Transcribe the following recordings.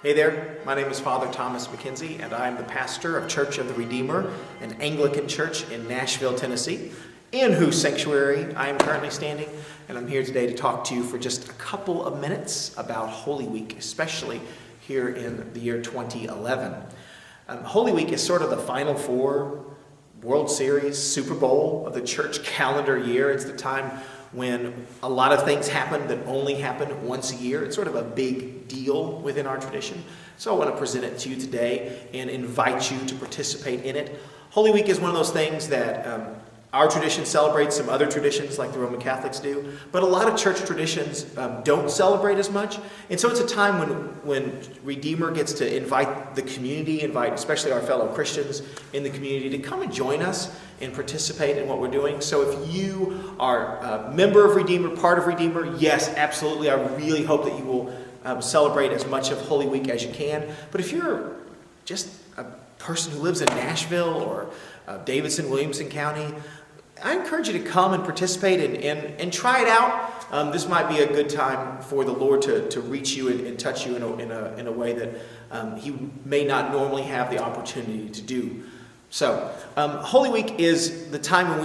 Hey there, my name is Father Thomas McKenzie, and I am the pastor of Church of the Redeemer, an Anglican church in Nashville, Tennessee, in whose sanctuary I am currently standing. And I'm here today to talk to you for just a couple of minutes about Holy Week, especially here in the year 2011. Holy Week is sort of the Final Four, World Series, Super Bowl of the church calendar year. It's the time when a lot of things happen that only happen once a year. It's sort of a big deal within our tradition. So I want to present it to you today and invite you to participate in it. Holy Week is one of those things that our tradition celebrates, some other traditions like the Roman Catholics do, but a lot of church traditions don't celebrate as much. And so it's a time when Redeemer gets to invite the community, invite especially our fellow Christians in the community to come and join us and participate in what we're doing. So if you are a member of Redeemer, part of Redeemer, yes, absolutely, I really hope that you will celebrate as much of Holy Week as you can. But if you're just a person who lives in Nashville or Davidson, Williamson County, I encourage you to come and participate and try it out. This might be a good time for the Lord to reach you and touch you in a way that He may not normally have the opportunity to do. So, Holy Week is the time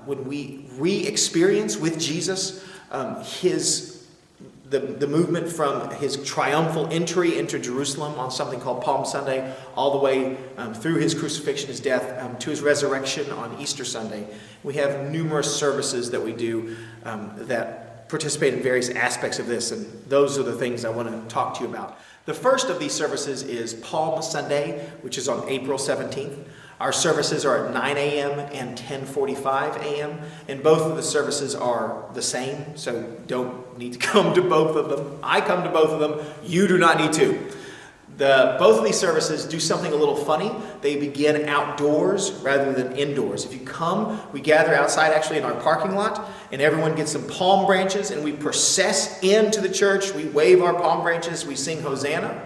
when we re-experience with Jesus the movement from his triumphal entry into Jerusalem on something called Palm Sunday, all the way through his crucifixion, his death, to his resurrection on Easter Sunday. We have numerous services that we do that participate in various aspects of this, and those are the things I want to talk to you about. The first of these services is Palm Sunday, which is on April 17th. Our services are at 9 a.m. and 10:45 a.m., and both of the services are the same, so don't need to come to both of them. I come to both of them. You do not need to. Both of these services do something a little funny. They begin outdoors rather than indoors. If you come, we gather outside actually in our parking lot, and everyone gets some palm branches, and we process into the church. We wave our palm branches. We sing Hosanna,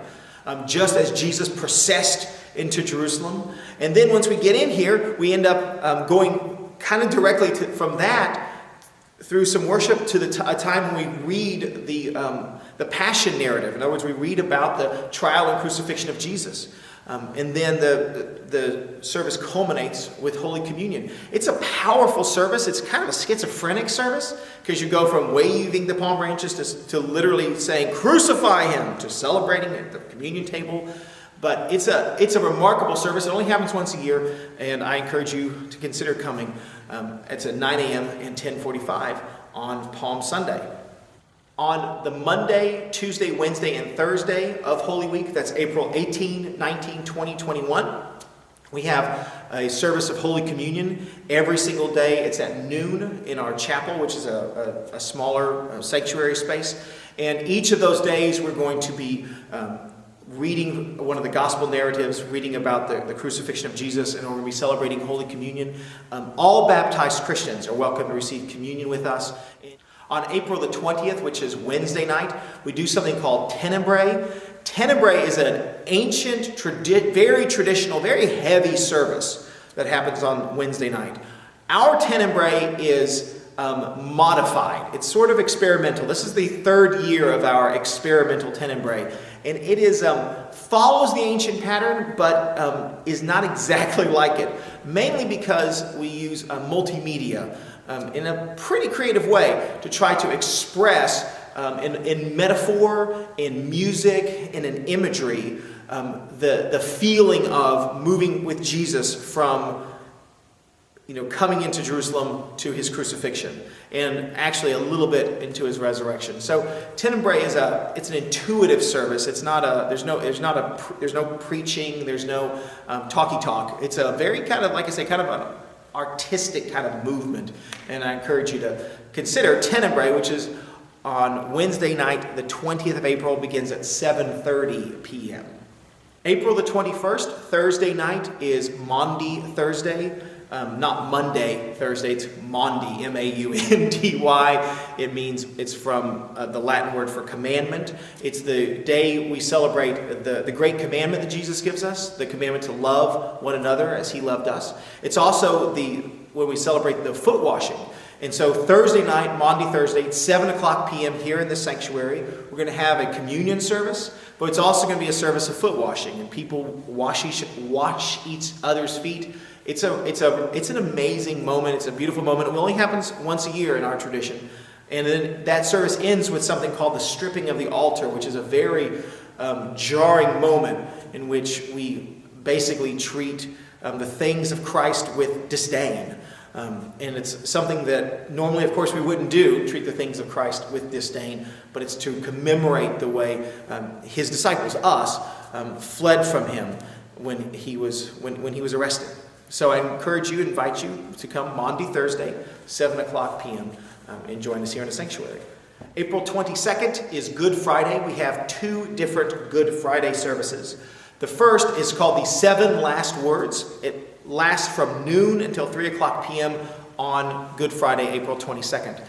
just as Jesus processed into Jerusalem. And then once we get in here, we end up going kind of directly from that through some worship to a time when we read the Passion narrative. In other words, we read about the trial and crucifixion of Jesus. And then the service culminates with Holy Communion. It's a powerful service. It's kind of a schizophrenic service because you go from waving the palm branches to literally saying, "Crucify him," to celebrating at the communion table. But it's a remarkable service. It only happens once a year, and I encourage you to consider coming. It's at 9 a.m. and 10:45 on Palm Sunday. On the Monday, Tuesday, Wednesday, and Thursday of Holy Week, that's April 18, 19, 20, 21, we have a service of Holy Communion every single day. It's at noon in our chapel, which is a smaller sanctuary space. And each of those days we're going to be reading one of the gospel narratives, reading about the crucifixion of Jesus, and we're going to be celebrating Holy Communion. All baptized Christians are welcome to receive communion with us. On April the 20th, which is Wednesday night, we do something called Tenebrae. Tenebrae is an ancient, very traditional, very heavy service that happens on Wednesday night. Our Tenebrae is modified. It's sort of experimental. This is the third year of our experimental Tenebrae. And it follows the ancient pattern, but is not exactly like it. Mainly because we use multimedia in a pretty creative way to try to express in metaphor, in music, and in imagery, the feeling of moving with Jesus from coming into Jerusalem to his crucifixion, and actually a little bit into his resurrection. So Tenebrae it's an intuitive service. It's not there's no preaching, there's no talky talk. It's a very kind of, like I say, kind of an artistic kind of movement, and I encourage you to consider Tenebrae, which is on Wednesday night, the 20th of April, begins at 7:30 p.m. April the 21st, Thursday night, is Maundy Thursday. Not Monday, Thursday, it's Maundy, M-A-U-N-D-Y. It's from the Latin word for commandment. It's the day we celebrate the great commandment that Jesus gives us, the commandment to love one another as he loved us. It's also when we celebrate the foot washing. And so Thursday night, Maundy Thursday, 7 o'clock p.m. here in the sanctuary, we're going to have a communion service, but it's also going to be a service of foot washing, and people wash each other's feet. It's an amazing moment. It's a beautiful moment. It only happens once a year in our tradition. And then that service ends with something called the stripping of the altar, which is a very jarring moment in which we basically treat the things of Christ with disdain. And it's something that normally, of course, we wouldn't do, treat the things of Christ with disdain, but it's to commemorate the way his disciples, us, fled from him when he was arrested. So I encourage you, invite you to come Maundy Thursday, 7 o'clock p.m., and join us here in the sanctuary. April 22nd is Good Friday. We have 2 different Good Friday services. The first is called the 7 Last Words. It lasts from noon until 3 o'clock p.m. on Good Friday, April 22nd.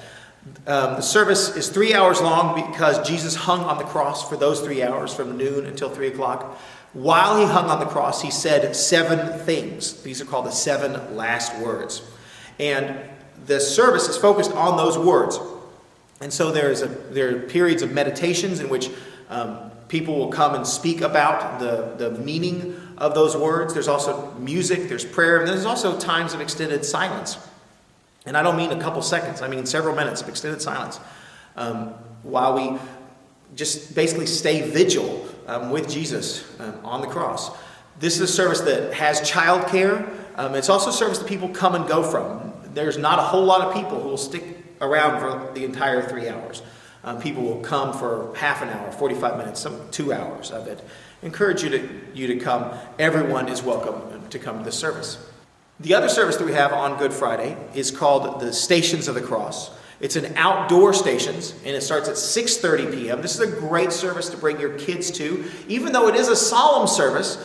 The service is 3 hours long because Jesus hung on the cross for those 3 hours from noon until 3 o'clock. While he hung on the cross, he said 7 things. These are called the 7 Last Words. And the service is focused on those words. And so there are periods of meditations in which people will come and speak about the meaning of those words. There's also music, there's prayer, and there's also times of extended silence. And I don't mean a couple seconds, I mean several minutes of extended silence while we just basically stay vigil with Jesus on the cross. This is a service that has childcare. It's also a service that people come and go from. There's not a whole lot of people who will stick around for the entire 3 hours. People will come for half an hour, 45 minutes, some 2 hours of it. I encourage you to come. Everyone is welcome to come to this service. The other service that we have on Good Friday is called the Stations of the Cross. It's an outdoor stations, and it starts at 6:30 p.m. This is a great service to bring your kids to, even though it is a solemn service.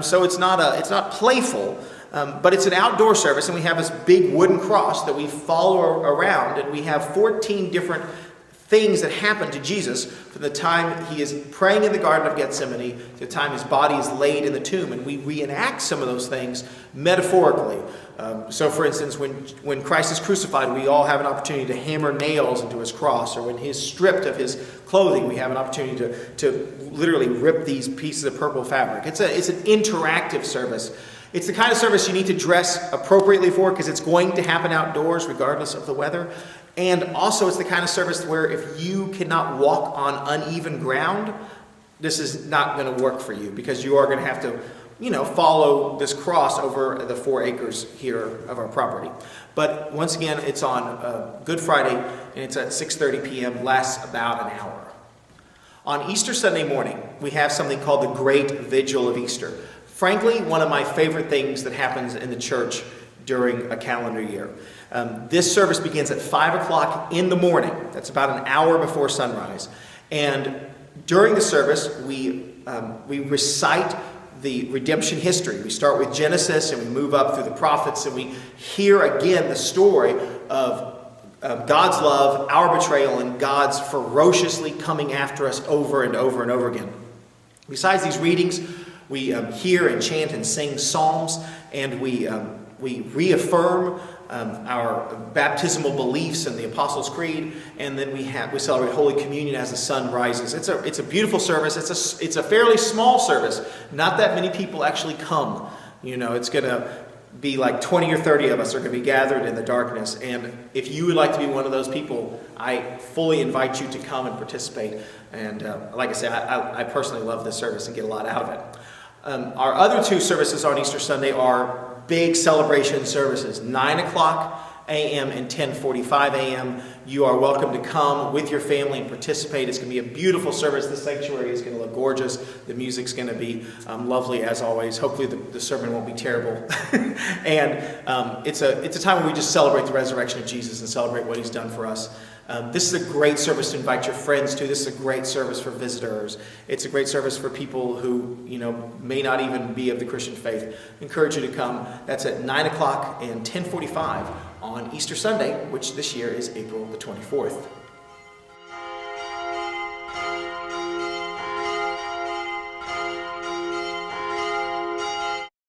So it's not playful, but it's an outdoor service, and we have this big wooden cross that we follow around, and we have 14 different things that happen to Jesus from the time he is praying in the Garden of Gethsemane to the time his body is laid in the tomb. And we reenact some of those things metaphorically. So for instance, when Christ is crucified, we all have an opportunity to hammer nails into his cross. Or when he's stripped of his clothing, we have an opportunity to literally rip these pieces of purple fabric. It's an interactive service. It's the kind of service you need to dress appropriately for because it's going to happen outdoors regardless of the weather. And also it's the kind of service where if you cannot walk on uneven ground, this is not going to work for you because you are going to have to, follow this cross over the 4 acres here of our property. But once again, it's on Good Friday and it's at 6:30 p.m., lasts about an hour. On Easter Sunday morning, we have something called the Great Vigil of Easter. Frankly, one of my favorite things that happens in the church during a calendar year. This service begins at 5 o'clock in the morning. That's about an hour before sunrise. And during the service, we recite the redemption history. We start with Genesis and we move up through the prophets and we hear again the story of God's love, our betrayal, and God's ferociously coming after us over and over and over again. Besides these readings, we hear and chant and sing psalms, and we reaffirm our baptismal beliefs in the Apostles' Creed, and then we celebrate Holy Communion as the sun rises. It's a beautiful service. It's a fairly small service. Not that many people actually come. It's going to be like 20 or 30 of us are going to be gathered in the darkness. And if you would like to be one of those people, I fully invite you to come and participate. And like I said, I personally love this service and get a lot out of it. Our other 2 services on Easter Sunday are big celebration services, 9 o'clock a.m. and 10:45 a.m. You are welcome to come with your family and participate. It's going to be a beautiful service. The sanctuary is going to look gorgeous. The music's going to be lovely as always. Hopefully the sermon won't be terrible. And it's a time where we just celebrate the resurrection of Jesus and celebrate what he's done for us. This is a great service to invite your friends to. This is a great service for visitors. It's a great service for people who, may not even be of the Christian faith. I encourage you to come. That's at 9 o'clock and 10:45 on Easter Sunday, which this year is April the 24th.